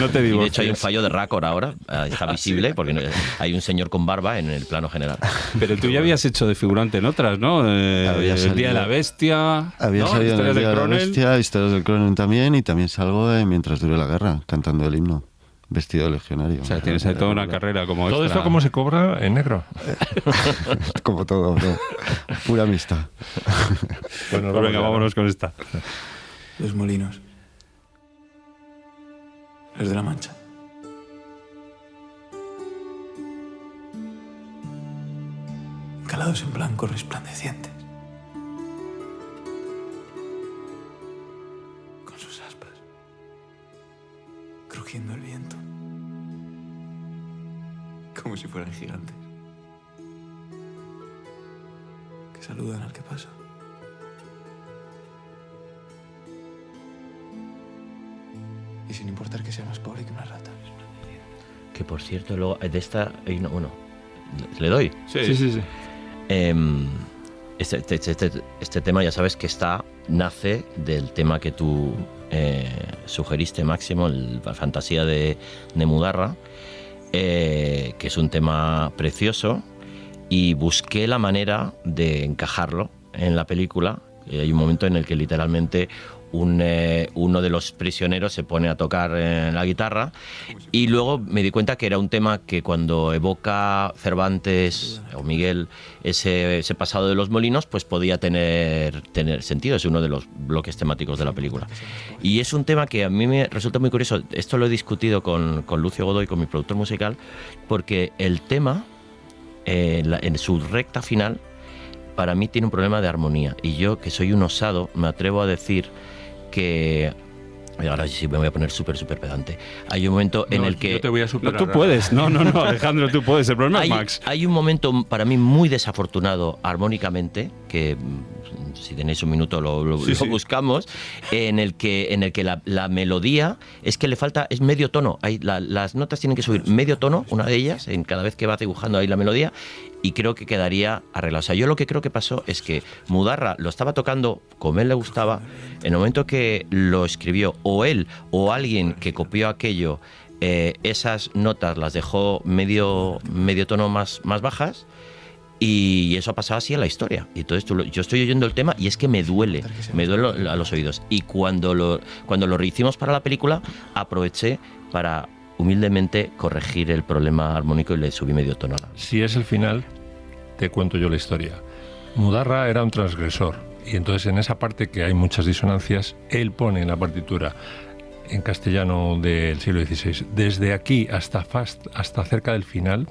No te Y divorcies. de hecho hay un fallo de raccord ahora, está visible, porque hay un señor con barba en el plano general. Pero tú ya habías hecho de figurante en otras, ¿no? El Día de la Bestia. Había ¿no? salido en el Historias Día de la Cronen. Bestia, Historias del Cronen también, y también salgo en Mientras dure la guerra, cantando el himno, vestido de legionario. O sea, tienes ahí toda una carrera como ¿Todo extra. esto cómo se cobra en negro? Como todo, ¿no? Pura amistad. Bueno, Pues venga, vámonos con esta. Los molinos. Los de la Mancha. Calados en blanco resplandecientes. Con sus aspas. Crujiendo el viento. Como si fueran gigantes. Que saludan al que pasa. Y sin importar que sea más pobre que una rata. Que por cierto, luego de esta hay una... Bueno, ¿le doy? Sí. Este tema ya sabes que nace del tema que tú sugeriste, Máximo, la fantasía de Mudarra, que es un tema precioso, y busqué la manera de encajarlo en la película. Hay un momento en el que literalmente uno de los prisioneros se pone a tocar la guitarra, y luego me di cuenta que era un tema que cuando evoca Cervantes o Miguel ese pasado de los molinos, pues podía tener sentido. Es uno de los bloques temáticos de la película. Y es un tema que a mí me resulta muy curioso. Esto lo he discutido con Lucio Godoy, con mi productor musical, porque el tema, en su recta final, para mí tiene un problema de armonía. Y yo, que soy un osado, me atrevo a decir que... Ahora sí me voy a poner súper pedante. Hay un momento en el que... Yo te voy a superar. No, tú puedes. No, Alejandro, tú puedes. El problema es Max. Hay un momento para mí muy desafortunado armónicamente, que si tenéis un minuto lo buscamos, en el que la melodía es que le falta, es medio tono. Las notas tienen que subir medio tono, una de ellas, en cada vez que va dibujando ahí la melodía, y creo que quedaría arreglado. O sea, yo lo que creo que pasó es que Mudarra lo estaba tocando como él le gustaba. En el momento que lo escribió, o él o alguien que copió aquello, esas notas las dejó medio tono más bajas, y eso ha pasado así en la historia. Y entonces yo estoy oyendo el tema y es que me duele a los oídos. Y cuando lo rehicimos para la película, aproveché para humildemente corregir el problema armónico y le subí medio tono. Si es el final, te cuento yo la historia. Mudarra era un transgresor, y entonces en esa parte que hay muchas disonancias, él pone en la partitura, en castellano del siglo XVI, desde aquí hasta cerca del final,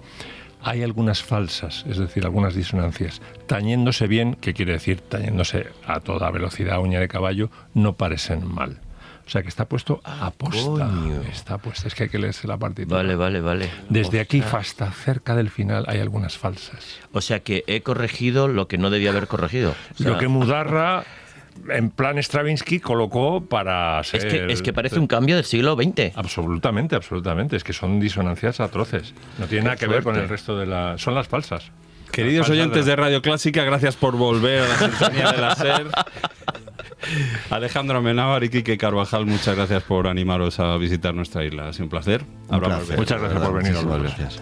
hay algunas falsas, es decir, algunas disonancias. Tañéndose bien, ¿qué quiere decir? Tañéndose a toda velocidad, uña de caballo, no parecen mal. O sea que está puesto a posta. Está puesto, es que hay que leerse la partitura. Vale. Desde aquí hasta cerca del final hay algunas falsas. O sea que he corregido lo que no debía haber corregido. O sea, lo que Mudarra, en plan Stravinsky, colocó para ser... Es que parece un cambio del siglo XX. Absolutamente. Es que son disonancias atroces. No tiene nada que ver con el resto de la... Son las falsas. Queridos oyentes de Radio Clásica, gracias por volver a la sintonía de la SER. Alejandro Amenábar y Quique Carvajal, muchas gracias por animaros a visitar nuestra isla. Ha sido un placer. Muchas gracias por venir. Gracias.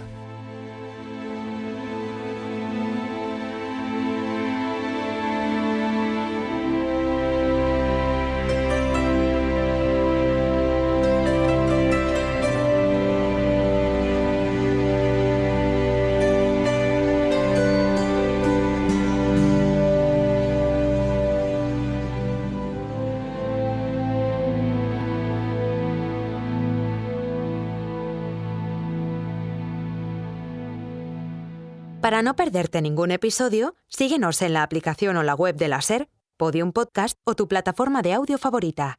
Para no perderte ningún episodio, síguenos en la aplicación o la web de la SER, Podium Podcast o tu plataforma de audio favorita.